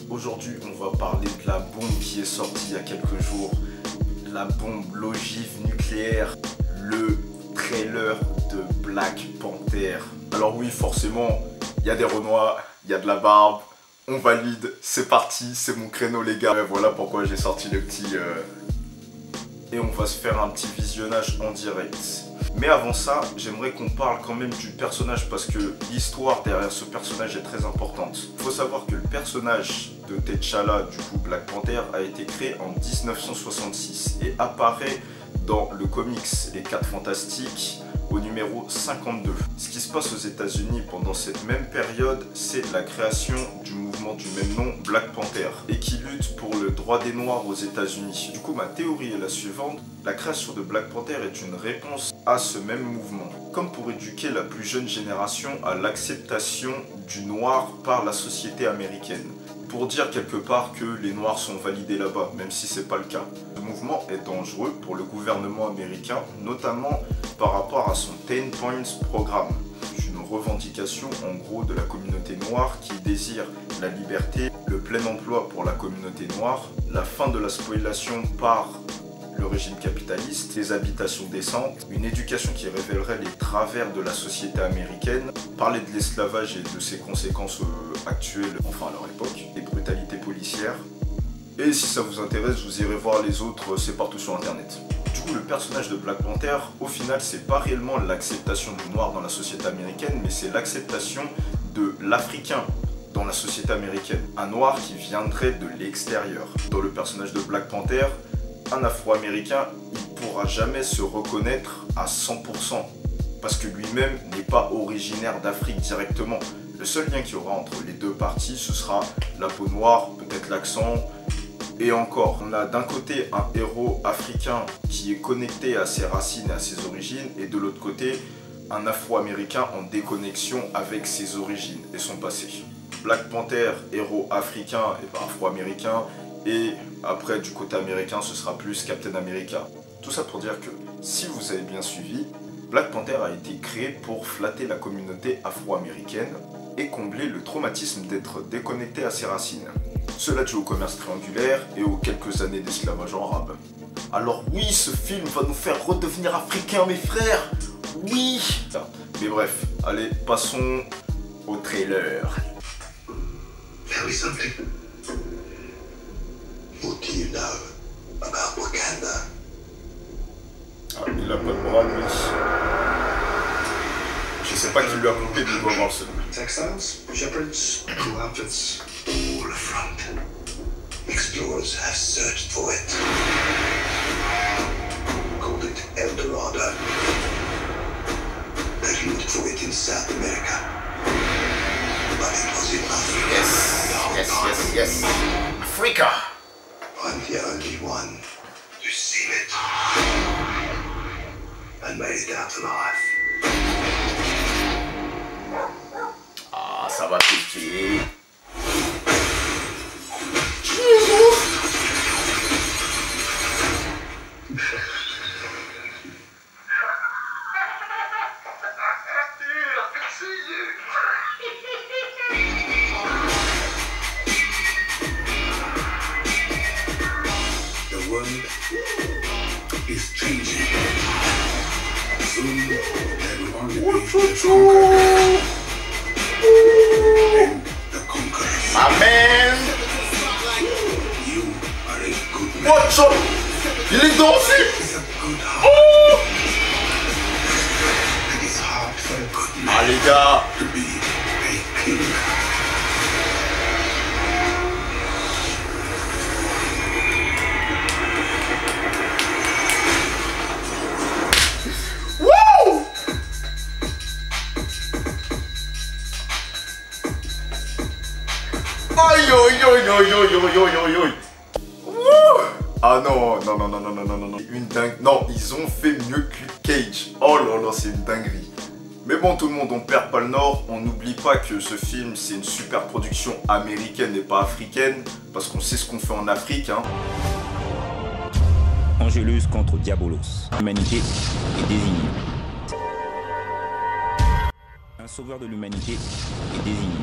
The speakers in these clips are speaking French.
Aujourd'hui, on va parler de la bombe qui est sortie il y a quelques jours. La bombe, l'ogive nucléaire, le trailer de Black Panther. Alors oui, forcément, il y a des renois, il y a de la barbe. On valide, c'est parti, c'est mon créneau les gars. Et voilà pourquoi j'ai sorti le petit... Et on va se faire un petit visionnage en direct. Mais avant ça, j'aimerais qu'on parle quand même du personnage parce que l'histoire derrière ce personnage est très importante. Il faut savoir que le personnage de T'Challa, du coup Black Panther, a été créé en 1966 et apparaît dans le comics Les 4 Fantastiques au numéro 52. Ce qui se passe aux États-Unis pendant cette même période, c'est la création du mouvement du même nom, Black Panther, et qui lutte pour le droit des Noirs aux États-Unis. Du coup, ma théorie est la suivante. La création de Black Panther est une réponse à ce même mouvement, comme pour éduquer la plus jeune génération à l'acceptation du noir par la société américaine. Pour dire quelque part que les noirs sont validés là-bas, même si c'est pas le cas. Ce mouvement est dangereux pour le gouvernement américain, notamment par rapport à son 10 Points Programme. Une revendication en gros de la communauté noire qui désire la liberté, le plein emploi pour la communauté noire, la fin de la spoliation par le régime capitaliste, des habitations décentes, une éducation qui révélerait les travers de la société américaine, parler de l'esclavage et de ses conséquences actuelles, enfin à leur époque, des brutalités policières. Et si ça vous intéresse, vous irez voir les autres, c'est partout sur internet. Du coup, le personnage de Black Panther, au final, c'est pas réellement l'acceptation du noir dans la société américaine, mais c'est l'acceptation de l'Africain dans la société américaine. Un noir qui viendrait de l'extérieur. Dans le personnage de Black Panther, un Afro-Américain, il ne pourra jamais se reconnaître à 100%, parce que lui-même n'est pas originaire d'Afrique directement. Le seul lien qu'il y aura entre les deux parties, ce sera la peau noire, peut-être l'accent, et encore. On a d'un côté un héros africain qui est connecté à ses racines et à ses origines, et de l'autre côté, un Afro-Américain en déconnexion avec ses origines et son passé. Black Panther, héros africain et pas afro-américain, et après du côté américain ce sera plus Captain America. Tout ça pour dire que si vous avez bien suivi, Black Panther a été créé pour flatter la communauté afro-américaine et combler le traumatisme d'être déconnecté à ses racines. Cela dû au commerce triangulaire et aux quelques années d'esclavage arabe. Alors oui, ce film va nous faire redevenir africains mes frères. Oui. Mais bref, allez, passons au trailer. Tell me something. What do you know about Wakanda? Ah, il a pas de bras, lui. Je sais pas qui lui a coupé, mais il doit avoir le seul. Textiles, shepherds, cool outfits, all front. Explorers have searched for it. Called it El Dorado. They looked for it in South America. But it was in Africa. Yes. Africa! I'm the only one who's seen it and made it out alive. Ah, ça va piquer. The world is changing. Soon there will only be the conquerors. My man! You are a good man. Watch out! Il est dansé! With a good heart. Oh! And it's hard for a good man Ah les gars! to be a king. Aïe aïe. Wouh! Ah non. Une dingue. Non, ils ont fait mieux que Luke Cage. Oh là là, c'est une dinguerie. Mais bon, tout le monde, on perd pas le nord. On n'oublie pas que ce film, c'est une super production américaine et pas africaine. Parce qu'on sait ce qu'on fait en Afrique, hein. Angélus contre Diabolos. L'humanité est désignée. Un sauveur de l'humanité est désigné.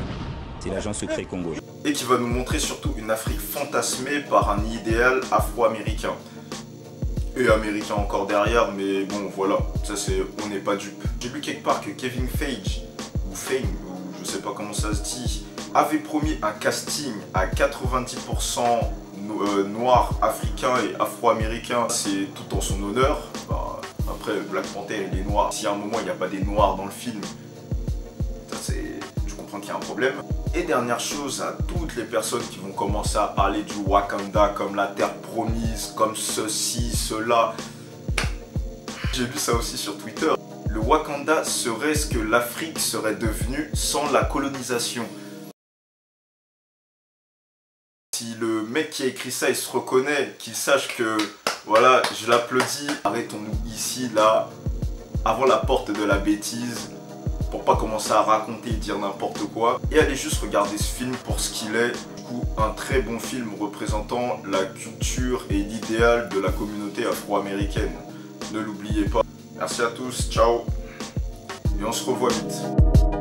C'est l'agent secret congolais. Et qui va nous montrer surtout une Afrique fantasmée par un idéal afro-américain. Et américain encore derrière, mais bon voilà, ça c'est, on n'est pas dupe. J'ai lu quelque part que Kevin Feige, ou je sais pas comment ça se dit, avait promis un casting à 90% noir, africain et afro-américain. C'est tout en son honneur. Bah, après, Black Panther il est noir. Si à un moment il n'y a pas des noirs dans le film, ça c'est, je comprends qu'il y a un problème. Et dernière chose, à toutes les personnes qui vont commencer à parler du Wakanda comme la terre promise, comme ceci, cela. J'ai lu ça aussi sur Twitter. Le Wakanda serait ce que l'Afrique serait devenue sans la colonisation. Si le mec qui a écrit ça, il se reconnaît, qu'il sache que, voilà, je l'applaudis. Arrêtons-nous ici, là, avant la porte de la bêtise. Pour pas commencer à raconter et dire n'importe quoi. Et allez juste regarder ce film pour ce qu'il est. Du coup, un très bon film représentant la culture et l'idéal de la communauté afro-américaine. Ne l'oubliez pas. Merci à tous, ciao. Et on se revoit vite.